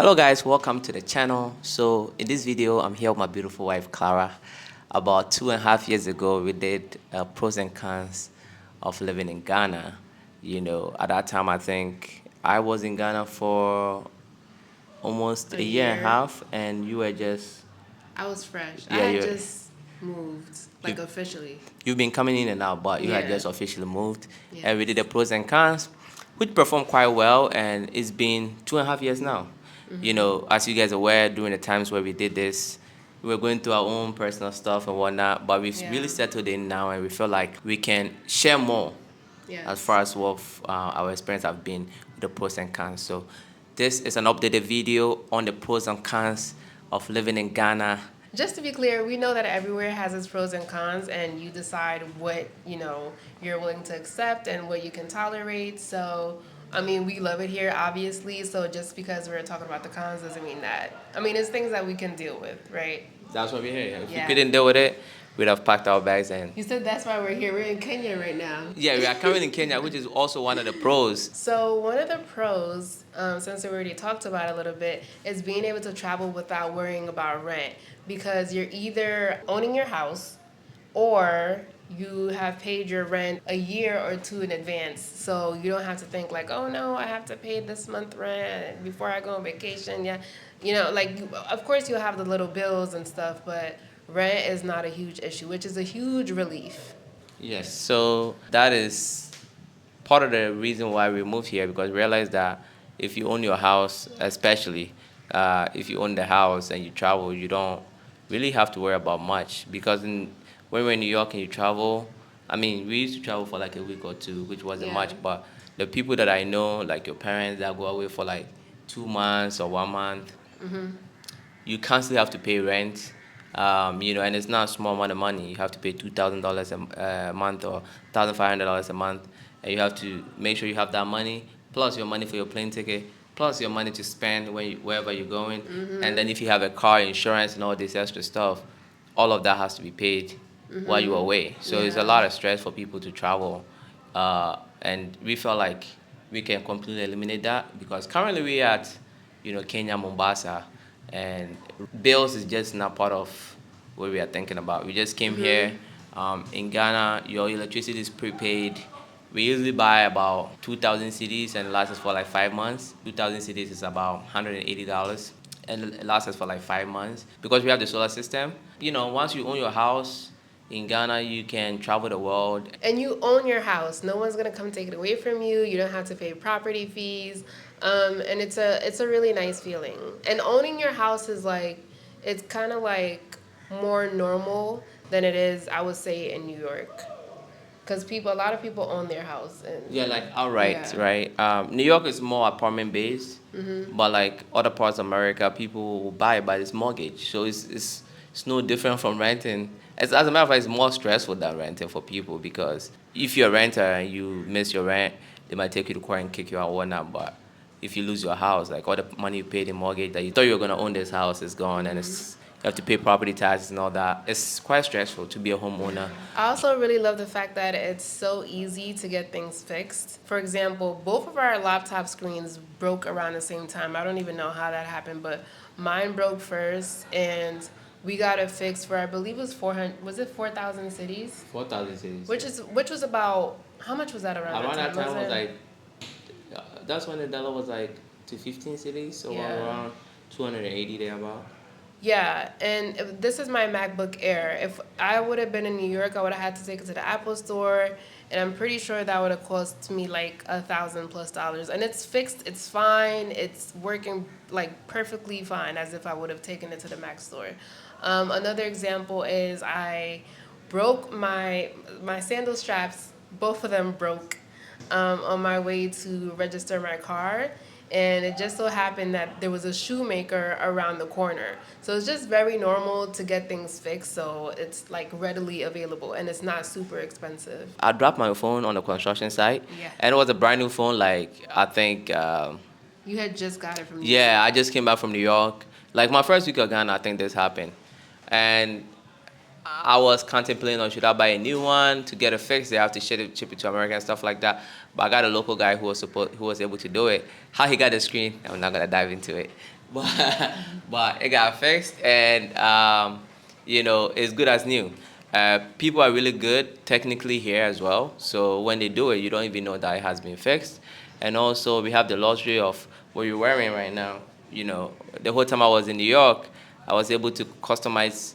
Hello guys, welcome to the channel. So in this video, I'm here with my beautiful wife Clara. About 2.5 years ago, we did pros and cons of living in Ghana. At that time, I think I was in Ghana for almost A a year and a year. half, and you were just I was fresh. I yeah, had you just moved, you like officially. you've been coming in and out, but you had Yeah. just officially moved, and we did the Yes. pros and cons, which performed quite well, and it's been 2.5 years now. As you guys are aware, during the times where we did this, we were going through our own personal stuff and whatnot, but we've Yeah. really settled in now, and we feel like we can share more as Yes. far as what our experience have been with the pros and cons. So this is an updated video on the pros and cons of living in Ghana. Just to be clear, we know that everywhere has its pros and cons, and you decide what you're willing to accept and what you can tolerate. So, I mean, we love it here, obviously. So just because we're talking about the cons doesn't mean that. I mean, it's things that we can deal with, right? That's what we're here. If we Yeah. couldn't deal with it, we'd have packed our bags and You said that's why we're here. We're in Kenya right now. yeah, we are currently in Kenya, which is also one of the pros. So one of the pros, since we already talked about it a little bit, is being able to travel without worrying about rent, because you're either owning your house or you have paid your rent a year or two in advance. So you don't have to think like, oh no, I have to pay this month rent before I go on vacation. Yeah, of course you'll have the little bills and stuff, but rent is not a huge issue, which is a huge relief. Yes, so that is part of the reason why we moved here, because we realized that if you own your house, especially if you own the house and you travel, you don't really have to worry about much. Because when we're in New York and you travel, I mean, we used to travel for like a week or two, which wasn't Yeah. much, but the people that I know, like your parents that go away for like 2 months or 1 month, you constantly have to pay rent. And it's not a small amount of money. You have to pay $2,000 a month or $1,500 a month, and you have to make sure you have that money plus your money for your plane ticket, plus your money to spend wherever you're going, and then if you have a car, insurance, and all this extra stuff, all of that has to be paid while you're away. So it's a Yeah. lot of stress for people to travel, and we felt like we can completely eliminate that because currently we're at, Kenya, Mombasa, and bills is just not part of what we are thinking about. We just came here. In Ghana, your electricity is prepaid. We usually buy about 2,000 CDs and it lasts us for like 5 months. 2,000 CDs is about $180 and it lasts us for like 5 months because we have the solar system. Once you own your house in Ghana, you can travel the world. And you own your house. No one's gonna come take it away from you. You don't have to pay property fees, and it's a really nice feeling. And owning your house is like, it's kind of like more normal than it is, I would say, in New York, because a lot of people own their house. And Yeah, like outright, yeah. right? New York is more apartment based, but like other parts of America, people will buy it by this mortgage. So it's no different from renting. As a matter of fact, it's more stressful than renting for people because if you're a renter and you miss your rent, they might take you to court and kick you out or whatnot. But if you lose your house, like all the money you paid in mortgage that you thought you were gonna own this house is gone, and you have to pay property taxes and all that. It's quite stressful to be a homeowner. I also really love the fact that it's so easy to get things fixed. For example, both of our laptop screens broke around the same time. I don't even know how that happened, but mine broke first, and we got it fixed for, I believe it was 400. Was it 4,000 cities? 4,000 cities. Which was about, how much was that around Around that that time? time was like, that's when the dollar was like to 15 cities, so Yeah. around 280 there about. Yeah, and this is my MacBook Air. If I would have been in New York, I would have had to take it to the Apple store, and I'm pretty sure that would have cost me like $1,000+. And it's fixed, it's fine, it's working like perfectly fine, as if I would have taken it to the Mac store. Another example is I broke my sandal straps. Both of them broke on my way to register my car. And it just so happened that there was a shoemaker around the corner. So it's just very normal to get things fixed. So it's like readily available and it's not super expensive. I dropped my phone on the construction site, Yeah. and it was a brand new phone. Like I think, You had just got it from New yeah, York. I just came back from New York. Like my first week of Ghana, I think this happened, and I was contemplating on should I buy a new one to get it fixed. They have to ship it to America and stuff like that. But I got a local guy who was able to do it. How he got the screen, I'm not gonna dive into it. but but it got fixed, and it's good as new. People are really good technically here as well, so when they do it, you don't even know that it has been fixed. And also, we have the luxury of what you're wearing right now. The whole time I was in New York, I was able to customize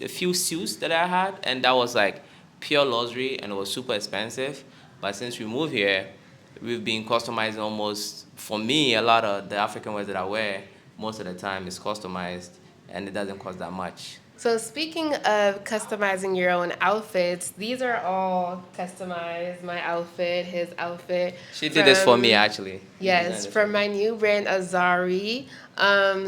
a few suits that I had, and that was like pure luxury, and it was super expensive. But since we moved here, we've been customizing almost, for me, a lot of the African wears that I wear, most of the time is customized, and it doesn't cost that much. So speaking of customizing your own outfits, these are all customized. My outfit, his outfit. She did this for me, From actually. You Yes, designed this for from me. my new brand Azari.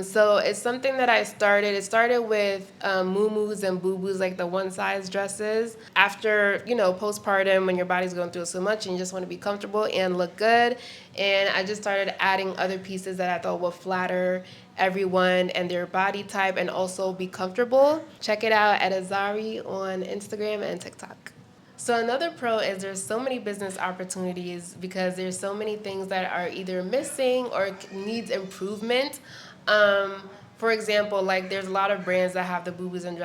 So it's something that I started. It started with muumuus and boo-boos, like the one-size dresses. After postpartum, when your body's going through so much and you just want to be comfortable and look good, and I just started adding other pieces that I thought would flatter everyone and their body type and also be comfortable. Check it out at Azari on Instagram and TikTok. So another pro is there's so many business opportunities because there's so many things that are either missing or needs improvement. For example, like there's a lot of brands that have the boobas and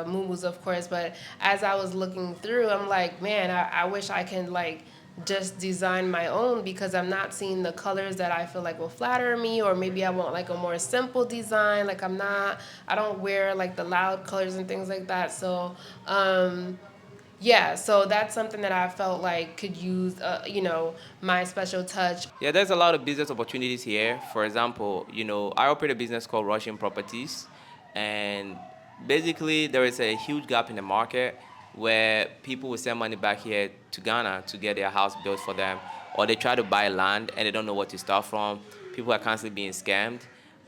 muumuus, of course. But as I was looking through, I'm like, man, I wish I can like just design my own because I'm not seeing the colors that I feel like will flatter me, or maybe I want like a more simple design. Like I don't wear like the loud colors and things like that. So yeah, so that's something that I felt like could use, my special touch. Yeah, there's a lot of business opportunities here. For example, I operate a business called Russian Properties, and basically there is a huge gap in the market where people will send money back here to Ghana to get their house built for them, or they try to buy land and they don't know what to start from. People are constantly being scammed,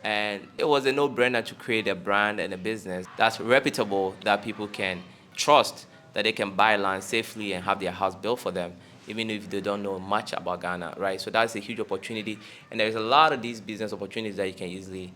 and it was a no-brainer to create a brand and a business that's reputable, that people can trust, that they can buy land safely and have their house built for them, even if they don't know much about Ghana, right? So that's a huge opportunity, and there's a lot of these business opportunities that you can easily,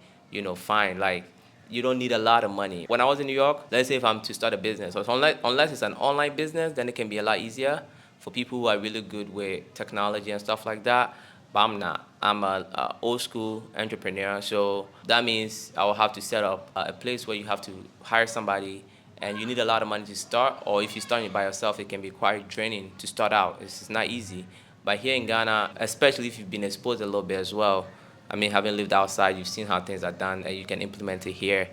find. Like, you don't need a lot of money. When I was in New York, let's say if I'm to start a business, so unless it's an online business, then it can be a lot easier for people who are really good with technology and stuff like that. But I'm not. I'm a old school entrepreneur, so that means I will have to set up a place where you have to hire somebody, and you need a lot of money to start. Or if you're starting by yourself, it can be quite draining to start out. It's not easy. But here in Ghana, especially if you've been exposed a little bit as well, I mean, having lived outside, you've seen how things are done, and you can implement it here.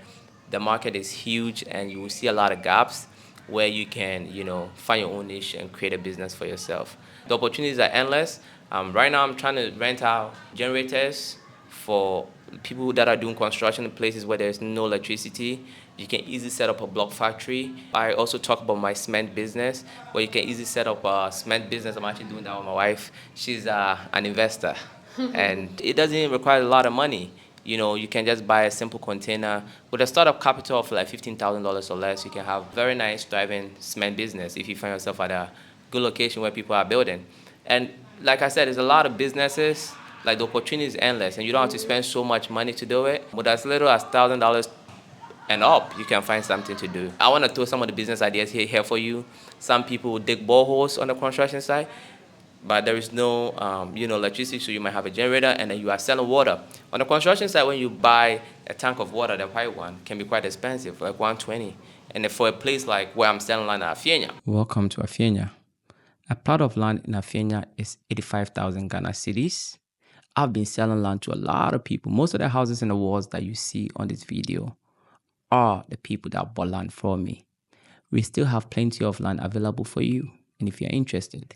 The market is huge, and you will see a lot of gaps where you can, find your own niche and create a business for yourself. The opportunities are endless. Right now, I'm trying to rent out generators for people that are doing construction in places where there's no electricity. You can easily set up a block factory. I also talk about my cement business, where you can easily set up a cement business. I'm actually doing that with my wife. She's an investor, and it doesn't even require a lot of money. You can just buy a simple container with a startup capital of like $15,000 or less. You can have very nice, thriving cement business if you find yourself at a good location where people are building. And like I said, there's a lot of businesses. Like, the opportunity is endless, and you don't have to spend so much money to do it. But as little as $1,000 and up, you can find something to do. I want to throw some of the business ideas here for you. Some people dig boreholes on the construction site, but there is no, electricity, so you might have a generator, and then you are selling water. On the construction site, when you buy a tank of water, the white one can be quite expensive, like 120. And then for a place like where I'm selling land at Afienya. Welcome to Afienya. A plot of land in Afienya is 85,000 Ghana cedis. I've been selling land to a lot of people. Most of the houses in the walls that you see on this video are the people that bought land from me. We still have plenty of land available for you. And if you're interested,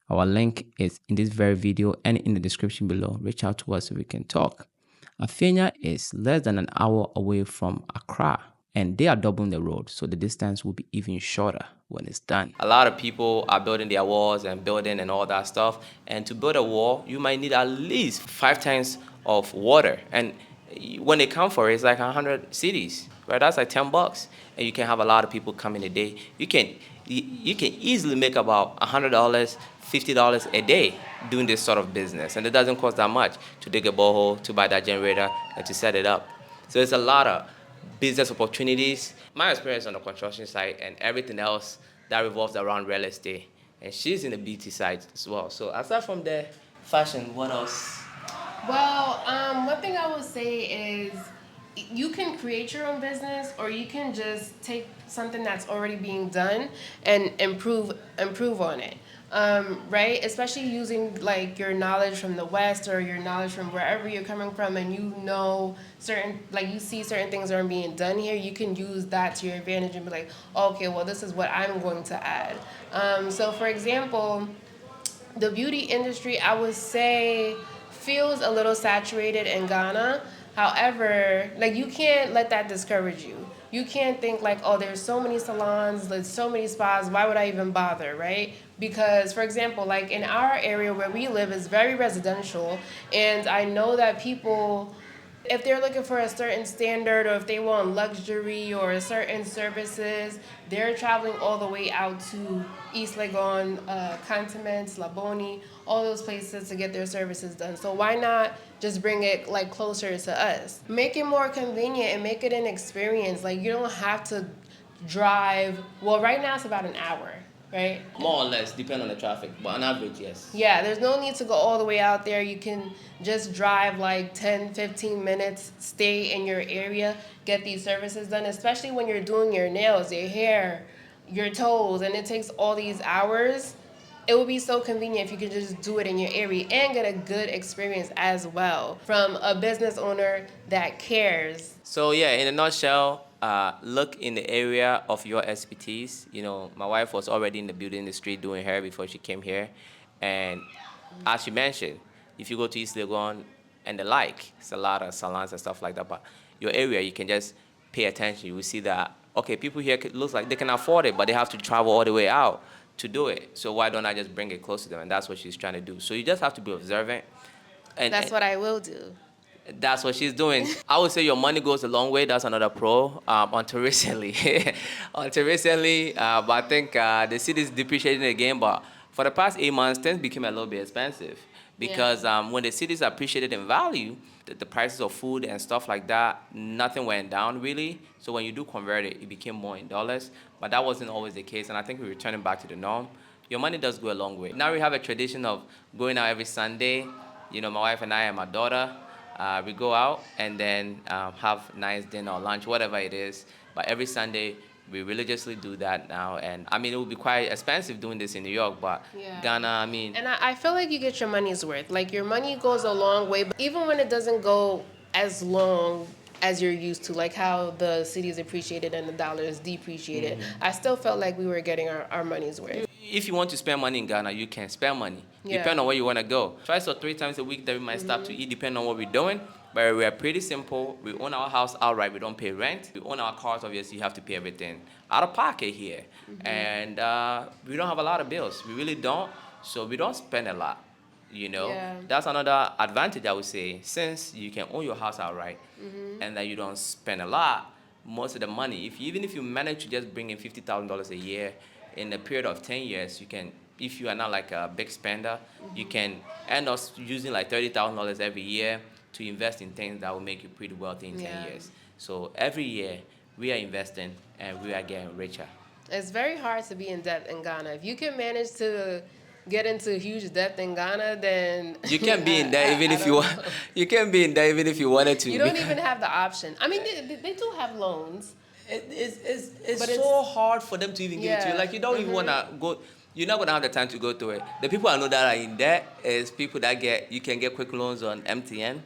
our link is in this very video and in the description below. Reach out to us so we can talk. Afienya is less than an hour away from Accra, and they are doubling the road, so the distance will be even shorter when it's done. A lot of people are building their walls and building and all that stuff, and to build a wall, you might need at least 5 tanks of water, and when they come for it, it's like 100 cities, right? That's like $10, and you can have a lot of people come in a day. You can easily make about $100, $50 a day doing this sort of business, and it doesn't cost that much to dig a borehole, to buy that generator, and to set it up. So it's a lot of business opportunities. My experience on the construction site and everything else that revolves around real estate, and she's in the beauty side as well. So aside from the fashion, what else Well, one thing I would say is you can create your own business, or you can just take something that's already being done and improve on it. Right? Especially using like your knowledge from the West, or your knowledge from wherever you're coming from, and you know certain, like you see certain things are being done here. You can use that to your advantage and be like, okay, well, this is what I'm going to add. So, for example, the beauty industry, I would say, feels a little saturated in Ghana. However, like you can't let that discourage you. You can't think like, oh, there's so many salons, there's so many spas, why would I even bother, right? Because, for example, like in our area where we live is very residential, and I know that people, if they're looking for a certain standard, or if they want luxury or certain services, they're traveling all the way out to East Legon, Cantonments, Laboni, all those places to get their services done. So why not just bring it like closer to us? Make it more convenient and make it an experience. Like you don't have to drive. Well, right now it's about an hour, right? More or less, depend on the traffic, but on average, yes. Yeah, there's no need to go all the way out there. You can just drive like 10, 15 minutes, stay in your area, get these services done, especially when you're doing your nails, your hair, your toes, and it takes all these hours. It would be so convenient if you could just do it in your area and get a good experience as well from a business owner that cares. So yeah, in a nutshell, look in the area of your expertise. You know, my wife was already in the beauty industry doing hair before she came here, and as you mentioned, if you go to East Legon and the like, it's a lot of salons and stuff like that. But your area, you can just pay attention. You will see that okay, people here looks like they can afford it, but they have to travel all the way out to do it. So why don't I just bring it close to them? And that's what she's trying to do. So you just have to be observant, That's and what I will do. that's what she's doing. I would say your money goes a long way. That's another pro. Until recently, but I think the city is depreciating again. But for the past 8 months, things became a little bit expensive because when the cities appreciated in value, the prices of food and stuff like that, nothing went down really. So when you do convert it, it became more in dollars. But that wasn't always the case, and I think we're returning back to the norm. Your money does go a long way. Now we have a tradition of going out every Sunday. You know, my wife and I and my daughter. We go out and then have nice dinner or lunch, whatever it is. But every Sunday, we religiously do that now. And I mean, it would be quite expensive doing this in New York, but Yeah. Ghana, I mean, And I feel like you get your money's worth. Like your money goes a long way, but even when it doesn't go as long as you're used to, like how the city is appreciated and the dollar is depreciated, I still felt like we were getting our money's worth. if you want to spend money in Ghana, you can spend money. Yeah. Depending on where you want to go. Twice or 3 times a week that we might stop to eat, depending on what we're doing. But we are pretty simple. We own our house outright. We don't pay rent. We own our cars. Obviously, you have to pay everything out of pocket here. And we don't have a lot of bills. We really don't. So we don't spend a lot. You know, Yeah. that's another advantage I would say. Since you can own your house outright, and that you don't spend a lot, most of the money, if even if you manage to just bring in $50,000 a year in a period of 10 years, you can. If you are not like a big spender, you can end up using like $30,000 every year to invest in things that will make you pretty wealthy in 10 years. So every year we are investing and we are getting richer. It's very hard to be in debt in Ghana. If you can manage to get into huge debt in Ghana, then You can be in there even I if you don't want. know. You can be in there even if you wanted to. You don't even have the option. I mean, they do have loans. It's But so hard for them to even give it to you. Yeah. Like you don't even wanna go. You're not gonna have the time to go through it. The people I know that are in debt is people that you can get quick loans on MTN.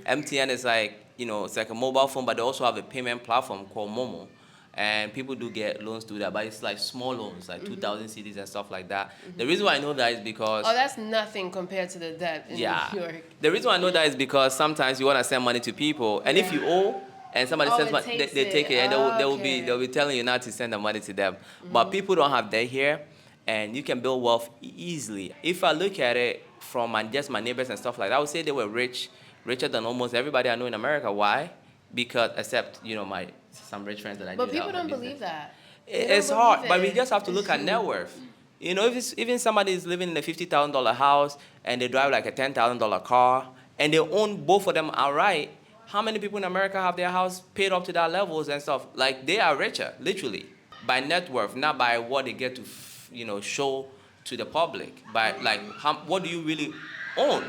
MTN is like it's like a mobile phone, but they also have a payment platform called Momo, and people do get loans through that. But it's like small loans, like 2,000 cities and stuff like that. The reason why I know that is because Oh, that's nothing compared to the debt in yeah. New York. The reason why I know that is because sometimes you want to send money to people, and if you owe and somebody Oh, sends it money, takes they take it, and Okay. they'll be telling you not to send the money to them. But people don't have that here, and you can build wealth easily. If I look at it from just my neighbors and stuff like that, I would say they were rich, richer than almost everybody I know in America. Why? Because except my some rich friends that I But knew that people have a don't business. believe that. They don't It's hard, believe but we it. just have to look at net worth. If it's, even somebody is living in a $50,000 house and they drive like a $10,000 car and they own both of them outright, how many people in America have their house paid up to that levels and stuff? Like they are richer, literally, by net worth, not by what they get to, show to the public. By like, what do you really own,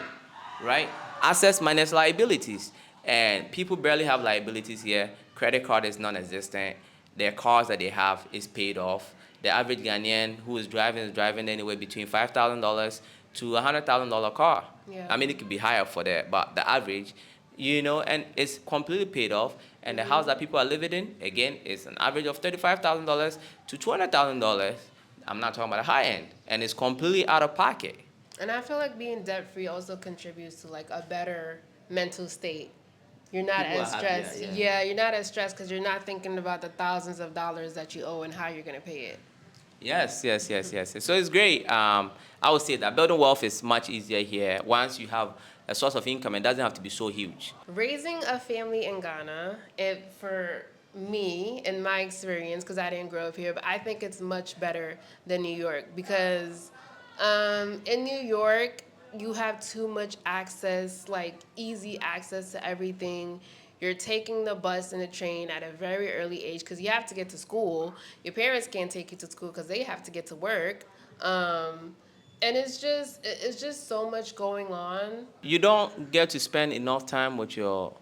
right? assets minus liabilities. And people barely have liabilities here. Credit card is non-existent. Their cars that they have is paid off. The average Ghanaian who is driving anywhere between $5,000 to $100,000 car. Yeah. I mean, it could be higher for that, but the average, and it's completely paid off. And the house that people are living in, again, is an average of $35,000 to $200,000. I'm not talking about the high end, and it's completely out of pocket. And I feel like being debt free also contributes to like a better mental state. You're not People are as happier, stressed. yeah. Yeah, you're not as stressed because you're not thinking about the thousands of dollars that you owe and how you're gonna pay it. Yes, yes, yes, yes. So it's great. I would say that building wealth is much easier here once you have a source of income. It doesn't have to be so huge. Raising a family in Ghana, it for me, in my experience, because I didn't grow up here, but I think it's much better than New York because in New York, you have too much access, like easy access to everything. You're taking the bus and the train at a very early age because you have to get to school. Your parents can't take you to school because they have to get to work. And it's just so much going on. You don't get to spend enough time with your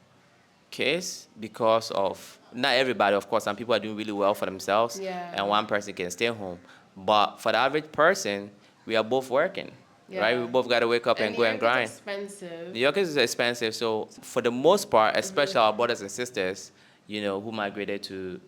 kids because of not everybody, of course. Some people are doing really well for themselves, Yeah. and one person can stay home. But for the average person, we are both working, right? Yeah. We both got to wake up and New go and York is grind. expensive. New York is expensive, so for the most part, especially our brothers and sisters, who migrated to,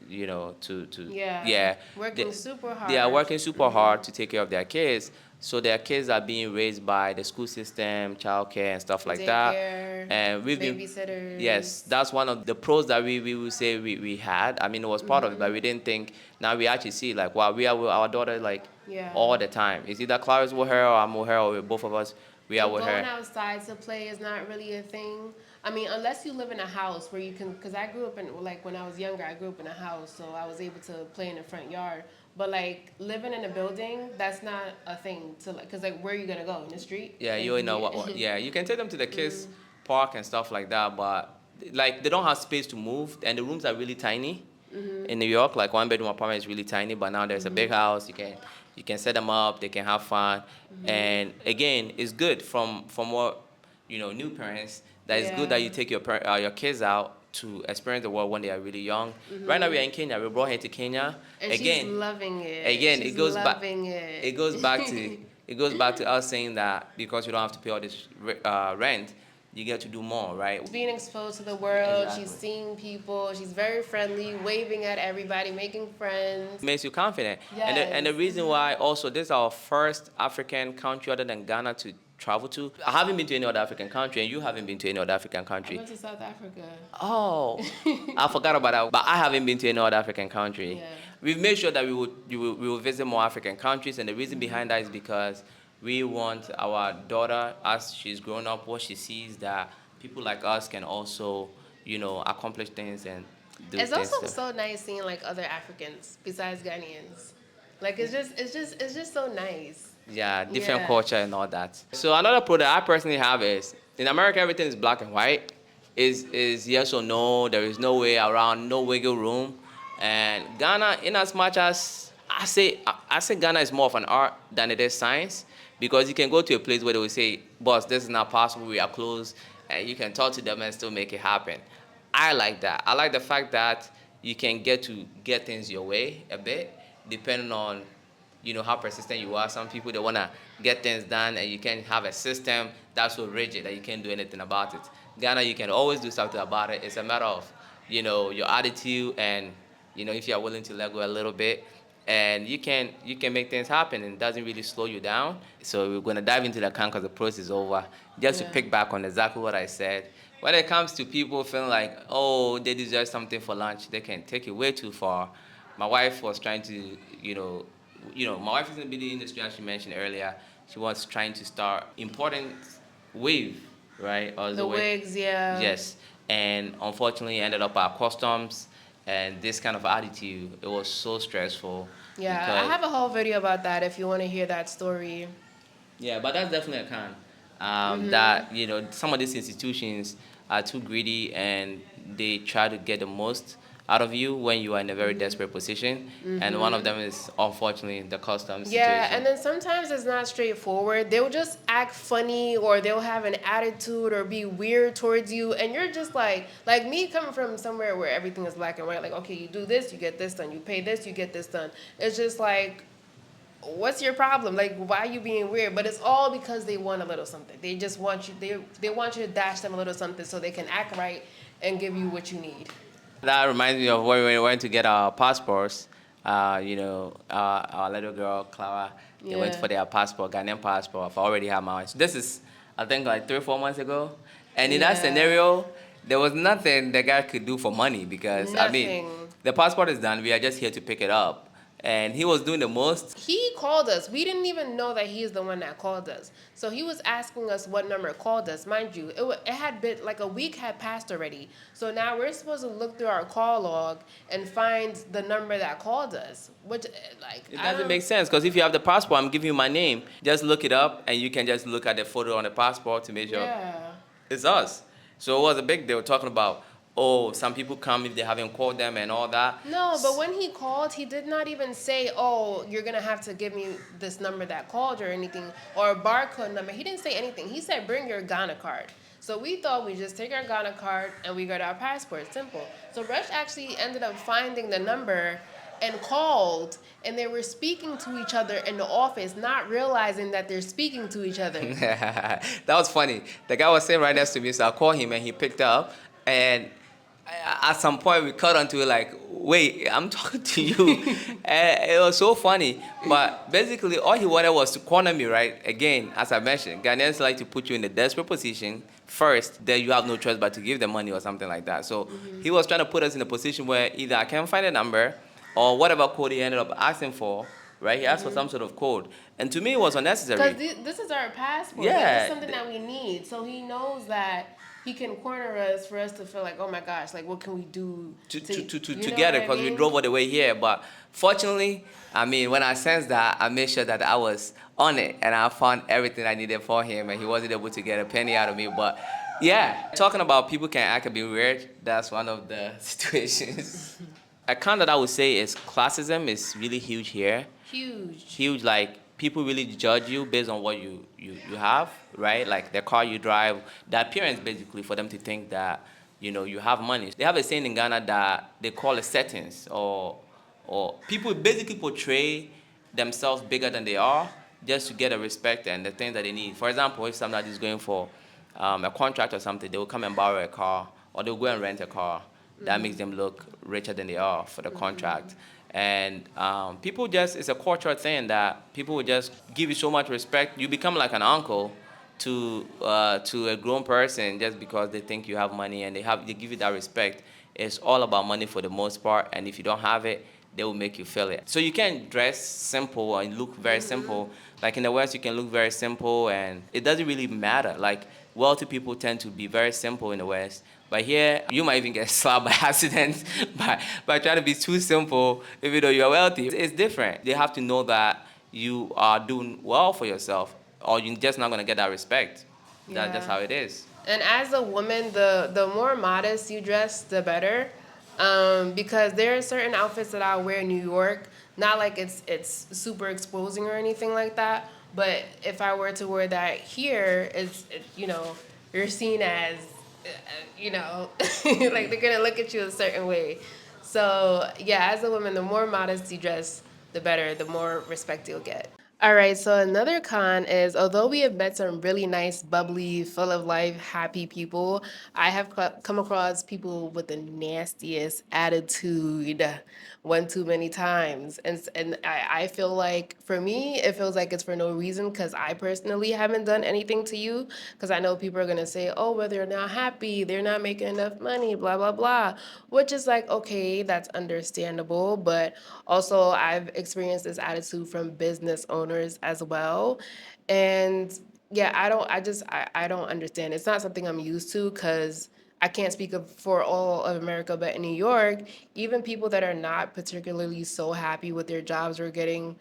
Yeah. yeah, Working super hard. they are working super hard to take care of their kids. So their kids are being raised by the school system, childcare, and stuff like that. Daycare, And we've been, babysitters. yes, that's one of the pros that we would say we had. I mean, it was part of it, but we didn't think. Now we actually see like, wow, we are with our daughter like Yeah. all the time. It's either Clara's with her or I'm with her or with both of us. We are And with going her. outside to play is not really a thing. I mean, unless you live in a house where you can, because I grew up in, like, when I was younger, I grew up in a house, so I was able to play in the front yard. But, like, living in a building, that's not a thing to, like, because, like, where are you going to go? In the street? Yeah, Like, you know what? Yeah, you can take them to the kids park and stuff like that, but like they don't have space to move, and the rooms are really tiny. In New York, like one bedroom apartment is really tiny, but now there's a big house. You can set them up. They can have fun, and again, it's good from what new parents. That it's good that you Yeah. take your kids out to experience the world when they are really young. Right now we are in Kenya. We brought her to Kenya. And Again, she's loving it. again, She's it goes back. loving it. It goes back to it goes back to us saying that because you don't have to pay all this rent, you get to do more, right? Being exposed to the world, Exactly. she's seeing people, she's very friendly, waving at everybody, making friends. Makes you confident. And the Yes. reason why also this is our first African country other than Ghana to travel to. I haven't been to any other African country, and you haven't been to any other African I country. went to South Africa. Oh, I forgot about that. But I haven't been to any other African country. Yeah. We've made sure that we will visit more African countries, and the reason behind that is because we want our daughter, as she's grown up, what she sees that people like us can also, accomplish things and do It's things. also so nice seeing like other Africans besides Ghanaians. Like it's just so nice. Yeah, different Yeah. culture and all that. So another pro that I personally have is in America everything is black and white. Is yes or no. There is no way around, no wiggle room. And Ghana, in as much as I say Ghana is more of an art than it is science, because you can go to a place where they will say, "Boss, this is not possible. We are closed," and you can talk to them and still make it happen. I like that. I like the fact that you can get things your way a bit, depending on how persistent you are. Some people they wanna get things done, and you can have a system that's so rigid that you can't do anything about it. Ghana, you can always do something about it. It's a matter of your attitude and if you are willing to let go a little bit, and you can make things happen, and it doesn't really slow you down. So we're gonna dive into the account because the process is over. Just to Yeah. pick back on exactly what I said. When it comes to people feeling like, oh, they deserve something for lunch, they can take it way too far. My wife was trying to, my wife is in the beauty industry, as she mentioned earlier. She was trying to start importing wave, right? Or The wigs, yeah. yes, and unfortunately ended up at customs, and this kind of attitude, it was so stressful. Yeah, because- I have a whole video about that if you want to hear that story. Yeah, but that's definitely a con. That some of these institutions are too greedy and they try to get the most out of you when you are in a very desperate position. And one of them is unfortunately the custom Yeah, situation. and then sometimes it's not straightforward. They'll just act funny or they'll have an attitude or be weird towards you. And you're just like me coming from somewhere where everything is black and white, like, okay, you do this, you get this done. You pay this, you get this done. It's just like, what's your problem? Like, why are you being weird? But it's all because they want a little something. They just want you, they want you to dash them a little something so they can act right and give you what you need. That reminds me of when we went to get our passports. Our little girl Clara, they went Yeah. for their passport, Ghanaian passport. I already have mine. So this is, I think, like 3 or 4 months ago. And in that Yeah. scenario, there was nothing the guy could do for money because I mean, Nothing. the passport is done. We are just here to pick it up, and he was doing the most. He called us. We didn't even know that he's the one that called us. So he was asking us what number called us. Mind you, it had been like a week had passed already. So now we're supposed to look through our call log and find the number that called us. Which, like, It I doesn't don't. make sense because if you have the passport, I'm giving you my name. Just look it up, and you can just look at the photo on the passport to make sure Yeah. it's us. So it was a big deal talking about, oh, some people come if they haven't called them and all that. No, but when he called, he did not even say, "Oh, you're gonna have to give me this number that called" or anything, or a barcode number. He didn't say anything. He said, "Bring your Ghana card." So we thought we just take our Ghana card and we got our passport. Simple. So Rush actually ended up finding the number and called, and they were speaking to each other in the office, not realizing that they're speaking to each other. That was funny. The guy was sitting right next to me, so I called him and he picked up. And at some point, we cut onto it like, wait, I'm talking to you. And it was so funny. But basically, all he wanted was to corner me, right? Again, as I mentioned, Ghanaians like to put you in a desperate position first, then you have no choice but to give them money or something like that. So he was trying to put us in a position where either I can't find a number or whatever code he ended up asking for, right? He asked for some sort of code. And to me, it was Because unnecessary. this is our passport. Like, this is Yeah. something that we need. So he knows that he can corner us for us to feel like, oh my gosh, like, what can we do you know Together what I because we mean? drove all the way here. But fortunately, I mean, when I sensed that, I made sure that I was on it and I found everything I needed for him, and he wasn't able to get a penny out of me. But yeah, talking about people can act a bit weird, that's one of the situations. A con that I would say is classism is really huge here. Huge. Huge, like people really judge you based on what you have, right? Like the car you drive, the appearance basically for them to think that you have money. They have a saying in Ghana that they call it settings, or people basically portray themselves bigger than they are just to get a respect and the things that they need. For example, if somebody is going for a contract or something, they will come and borrow a car or they'll go and rent a car. That makes them look richer than they are for the contract. And people just, it's a cultural thing that people will just give you so much respect. You become like an uncle to a grown person just because they think you have money and they give you that respect. It's all about money for the most part, and if you don't have it, they will make you feel it. So you can dress simple and look very simple. Like in the West, you can look very simple, and it doesn't really matter. Like wealthy people tend to be very simple in the West, but here you might even get slapped by accident by trying to be too simple, even though you're wealthy. It's different. They have to know that you are doing well for yourself, or you're just not gonna get that respect. That's just Yeah. how it is. And as a woman, the more modest you dress, the better. Because there are certain outfits that I wear in New York, not like it's super exposing or anything like that. But if I were to wear that here, you're seen as, like they're gonna look at you a certain way. So yeah, as a woman, the more modest you dress, the better, the more respect you'll get. All right, so another con is although we have met some really nice, bubbly, full of life, happy people, I have come across people with the nastiest attitude one too many times. And I feel like for me, it feels like it's for no reason because I personally haven't done anything to you. Because I know people are going to say, oh, well, they're not happy, they're not making enough money, blah, blah, blah, which is like, okay, that's understandable. But also, I've experienced this attitude from business owners as well. And yeah, I don't understand. It's not something I'm used to because I can't speak for all of America, but in New York, even people that are not particularly so happy with their jobs or getting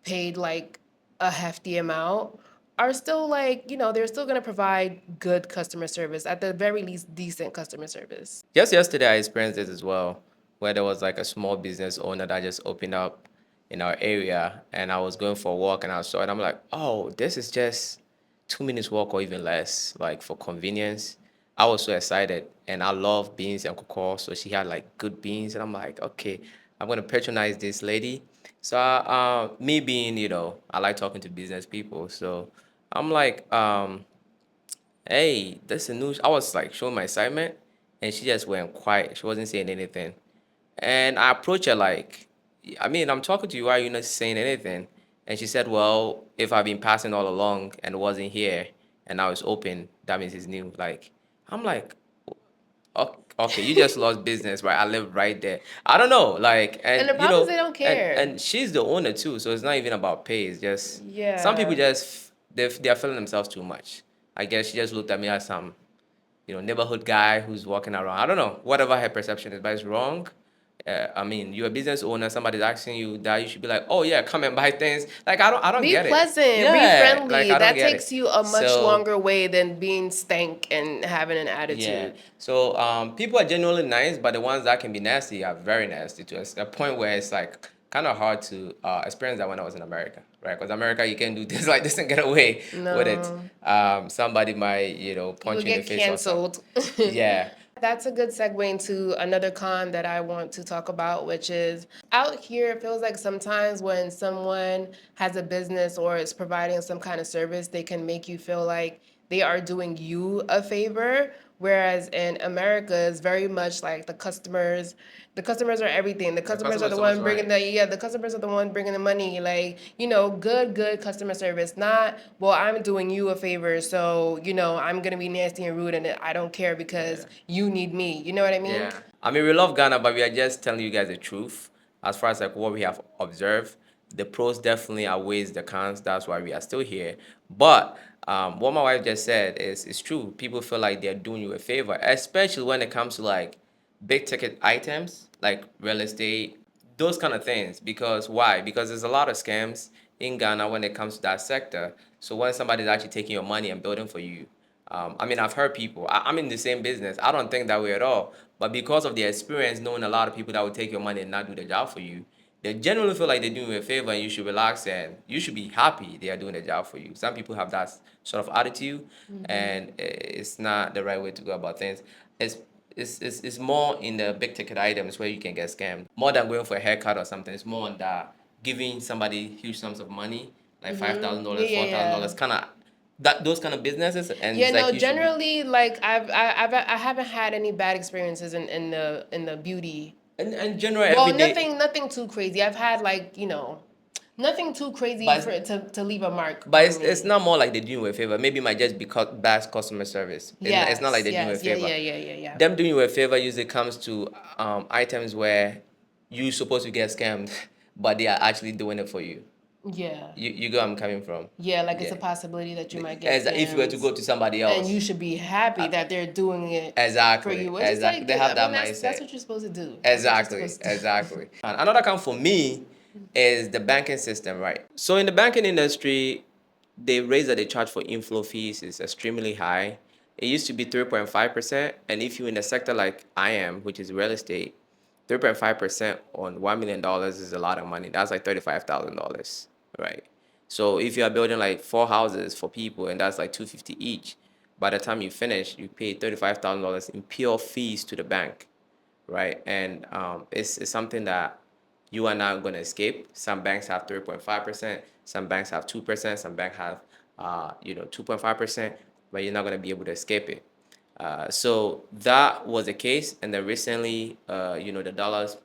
paid like a hefty amount are still like, they're still going to provide good customer service, at the very least, decent customer service. Just yesterday, I experienced this as well. where there was like a small business owner that just opened up in our area, and I was going for a walk and I saw it. I'm like, oh, this is just 2 minutes walk or even less, like for convenience. I was so excited, and I love beans and cocoa, so she had like good beans, and I'm like, okay, I'm gonna patronize this lady. So, me being, I like talking to business people, so I'm like, hey, that's a new. I was like showing my excitement, and she just went quiet. She wasn't saying anything. And I approached her like, I mean, I'm talking to you. Why are you not saying anything? And she said, well, if I've been passing all along and wasn't here, and now it's open, that means it's new. Like, I'm like, okay, you just lost business, right? I live right there. I don't know, like, And and the problem is they don't care. and she's the owner too, so it's not even about pay. It's just some people Yeah. just they're feeling themselves too much. I guess she just looked at me as some neighborhood guy who's walking around. I don't know, whatever her perception is, but it's wrong. I mean, you're a business owner. Somebody's asking you that, you should be like, "Oh yeah, come and buy things." Like I don't Be get it. pleasant, be Yeah, like friendly. I don't That get takes it. you a much So longer way than being stank and having an yeah. attitude. So people are genuinely nice, but the ones that can be nasty are very nasty to us. A point where it's like kind of hard to experience that when I was in America, right? Because America, you can do things like this and get away with it. No. Somebody might, You punch will you in the get face or something. canceled. Yeah. That's a good segue into another con that I want to talk about, which is out here, it feels like sometimes when someone has a business or is providing some kind of service, they can make you feel like they are doing you a favor. Whereas in America, it's very much like the customers are everything. The The customers customer are is the always one bringing right. the customers are the one bringing the money. Like, good customer service. Not, well, I'm doing you a favor, so, I'm going to be nasty and rude and I don't care because Yeah. you need me. You know what I mean? Yeah. I mean, we love Ghana, but we are just telling you guys the truth. As far as like what we have observed, the pros definitely outweighs the cons. That's why we are still here. But what my wife just said is true. People feel like they're doing you a favor, especially when it comes to like big ticket items like real estate, those kind of things. Because why? Because there's a lot of scams in Ghana when it comes to that sector. So when somebody's actually taking your money and building for you, I mean, I've heard people. I'm in the same business. I don't think that way at all. But because of the experience, knowing a lot of people that will take your money and not do the job for you, they generally feel like they're doing you a favor, and you should relax and you should be happy they are doing the job for you. Some people have that sort of attitude, and it's not the right way to go about things. It's it's more in the big ticket items where you can get scammed. More than going for a haircut or something. It's more on that giving somebody huge sums of money, like Yeah, $5,000, yeah, yeah. $4,000, kind of that those kind of businesses, and Yeah, it's no, like you should be. generally, like I haven't had any bad experiences in the beauty. And general Well, everyday, nothing too crazy. I've had, like, nothing too crazy but for it to leave a mark but on it's me. not more like they do you a favor. Maybe it might just be bad customer service. It's not like Yes, they do you a yes, yeah, favor. yeah, yeah, yeah, yeah. Them doing you a favor usually comes to items where you supposed to get scammed, but they are actually doing it for you. Yeah. You go, I'm coming from. Yeah, like it's a Yeah. possibility that you might get As if you were to scammed. go to somebody And you else. should be happy Uh, that they're doing it for exactly, you. Which is exactly. like, They I have mean, that that's mindset. what you're supposed to do. That's what you're Exactly, supposed to do. exactly. And another account for me is the banking system, right? So in the banking industry, the rates that they charge for inflow fees is extremely high. It used to be 3.5%, and if you're in a sector like I am, which is real estate, 3.5% on $1 million is a lot of money. That's like $35,000, right? So if you are building like four houses for people and that's like 250 each, by the time you finish, you pay $35,000 in pure fees to the bank, right? And it's something that you are not going to escape. Some banks have 3.5%, some banks have 2%, some banks have 2.5%, but you're not going to be able to escape it. So that was the case, and then recently, the dollars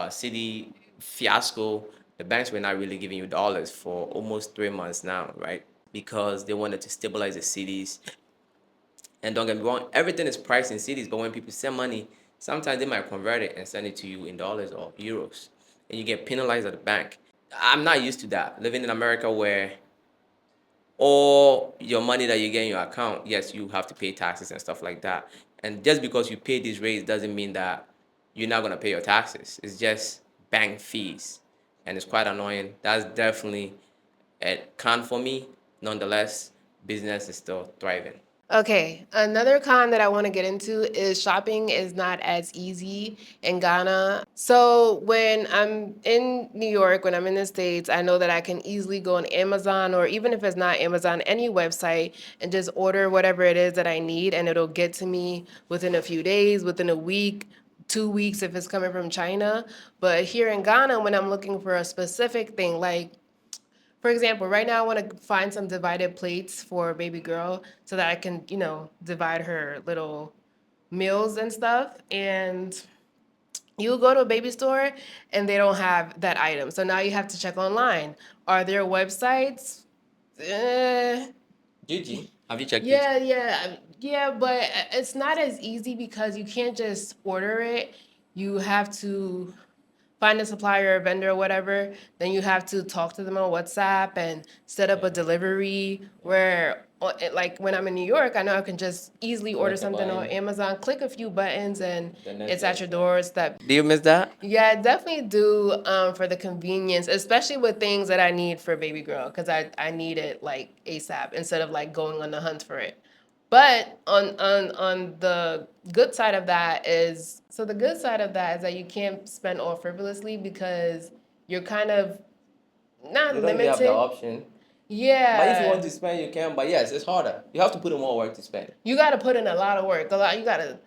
city fiasco, the banks were not really giving you dollars for almost 3 months now, right? Because they wanted to stabilize the cities. And don't get me wrong, everything is priced in cities, but when people send money, sometimes they might convert it and send it to you in dollars or euros, and you get penalized at the bank. I'm not used to that. Living in America where all your money that you get in your account, yes, you have to pay taxes and stuff like that. And just because you pay these rates doesn't mean that you're not gonna pay your taxes. It's just bank fees, and it's quite annoying. That's definitely a con for me. Nonetheless, business is still thriving. Okay, another con that I want to get into is shopping is not as easy in Ghana. So when I'm in New York, when I'm in the States, I know that I can easily go on Amazon, or even if it's not Amazon, any website, and just order whatever it is that I need, and it'll get to me within a few days, within a week, 2 weeks if it's coming from China. But here in Ghana, when I'm looking for a specific thing, like for example, right now I want to find some divided plates for a baby girl so that I can, divide her little meals and stuff. And you go to a baby store and they don't have that item. So now you have to check online. Are there websites? Eh, Gigi, have you checked it? yeah, but it's not as easy because you can't just order it. You have to find a supplier or vendor or whatever, then you have to talk to them on WhatsApp and set up a delivery where like when I'm in New York, I know I can just easily order Click a something on button. Amazon, click a few buttons and The next it's at day your it's there. doorstep. Do you miss that? Yeah, I definitely do for the convenience, especially with things that I need for baby girl, because I need it like ASAP instead of like going on the hunt for it. But on the good side of that is so the good side of that is that you can't spend all frivolously because you're kind of not You don't really have the limited. option. But if you want Yeah. to spend, you can. But yes, it's harder. You have to put in more work to spend. You got to put in a lot of work. You got to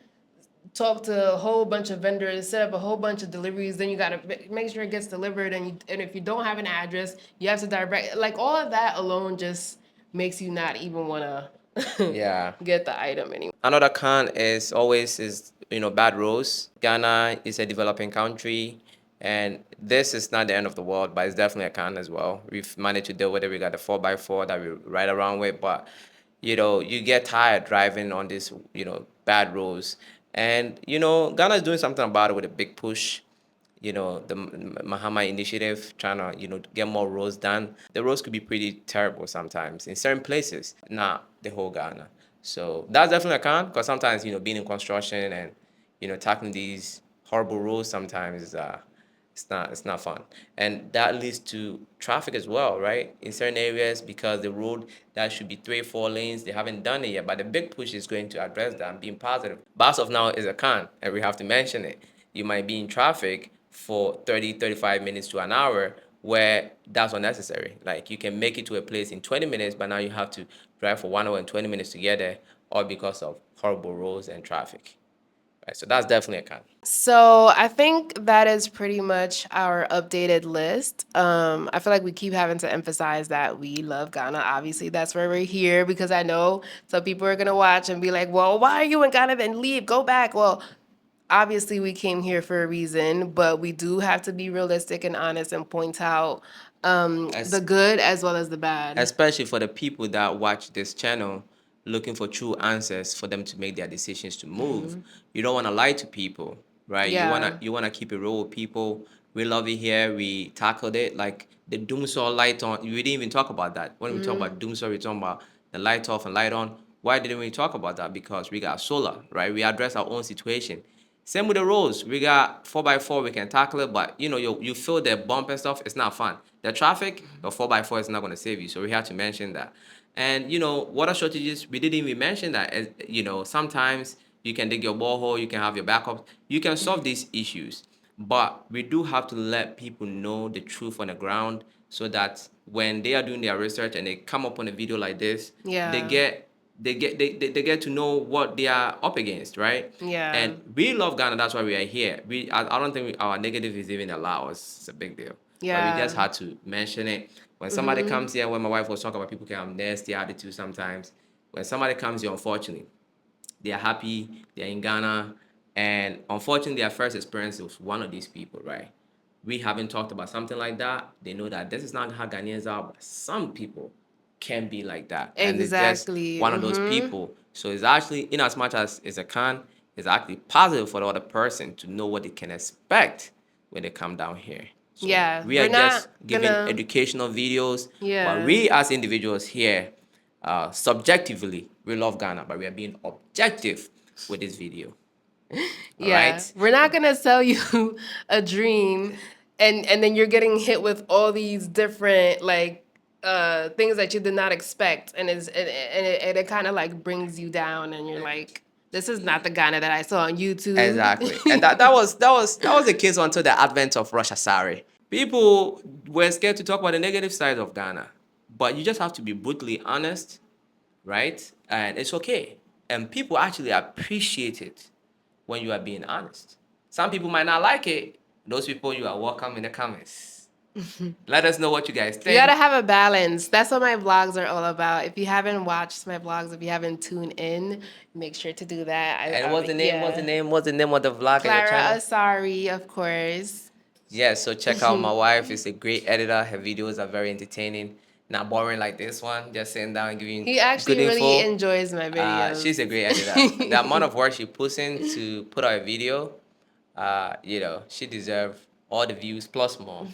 talk to a whole bunch of vendors, set up a whole bunch of deliveries. Then you got to make sure it gets delivered. And if you don't have an address, you have to direct. Like all of that alone just makes you not even want to Yeah. get the item anymore. Another con is always is bad roads. Ghana is a developing country, and this is not the end of the world, but it's definitely a con as well. We've managed to deal with it. We got the 4x4 that we ride around with, but you get tired driving on these bad roads, and Ghana is doing something about it with a big push. The Mahama initiative, trying to, get more roads done. The roads could be pretty terrible sometimes in certain places, not the whole Ghana. So that's definitely a con because sometimes, being in construction and, tackling these horrible roads sometimes is, it's not fun. And that leads to traffic as well, right? In certain areas, because the road that should be 3 or 4 lanes, they haven't done it yet. But the big push is going to address that and being positive. But as of now is a con, and we have to mention it. You might be in traffic for 30, 35 minutes to an hour where that's unnecessary. Like you can make it to a place in 20 minutes, but now you have to drive for 1 hour and 20 minutes to get there, all because of horrible roads and traffic. Right, so that's definitely a con. So I think that is pretty much our updated list. I feel like we keep having to emphasize that we love Ghana. Obviously, that's where we're here because I know some people are gonna watch and be like, "Well, why are you in Ghana? Then leave, go back." Well, obviously we came here for a reason, but we do have to be realistic and honest and point out the good as well as the bad. Especially for the people that watch this channel looking for true answers for them to make their decisions to move. You don't want to lie to people, right? Yeah. You want to keep it real with people. We love it here. We tackled it like the doom saw light on. We didn't even talk about that. When we talk about doom saw, we talk about the light off and light on. Why didn't we talk about that? Because we got solar, right? We address our own situation. Same with the roads. We got 4x4, we can tackle it, but you feel the bump and stuff, it's not fun. The traffic, the 4x4 is not gonna save you. So we have to mention that. And water shortages, we didn't even mention that. Sometimes you can dig your borehole, you can have your backup, you can solve these issues. But we do have to let people know the truth on the ground so that when they are doing their research and they come up on a video like this, Yeah. they get to know what they are up against, right? Yeah. And we love Ghana. That's why we are here. I don't think our negative is even allowed. It's a big deal. But we just Yeah. had to mention it. When somebody comes here, when my wife was talking about people can have nasty attitude sometimes. When somebody comes here, unfortunately, they are happy, they're in Ghana, and unfortunately, their first experience was one of these people, right? We haven't talked about something like that. They know that this is not how Ghanaians are, but some people can be like that. And it's just Exactly. one of those people. So it's actually, in as much as it's a con, it's actually positive for the other person to know what they can expect when they come down here. So Yeah. we We're are just not giving gonna. educational videos, but Yeah. we as individuals here, subjectively, we love Ghana, but we are being objective with this video. All Yeah. right? We're not gonna sell you a dream and then you're getting hit with all these different like things that you did not expect, and it kind of like brings you down, and you're like, this is not the Ghana that I saw on YouTube. Exactly. And that was the case until the advent of Russia Sari. People were scared to talk about the negative side of Ghana. But you just have to be brutally honest, right? And it's okay. And people actually appreciate it when you are being honest. Some people might not like it. Those people, you are welcome in the comments. Let us know what you guys You think. gotta have a balance. That's what my vlogs are all about. If you haven't watched my vlogs, if you haven't tuned in, make sure to do that. And what's the name? Yeah. What's the name of the vlog and your Clara channel? Asari, of course. Yeah, so check out my wife. She's a great editor. Her videos are very entertaining. Not boring like this one. Just sitting down and giving He actually good really info. enjoys my videos. She's a great editor. The amount of work she puts in to put out a video, she deserves all the views plus more.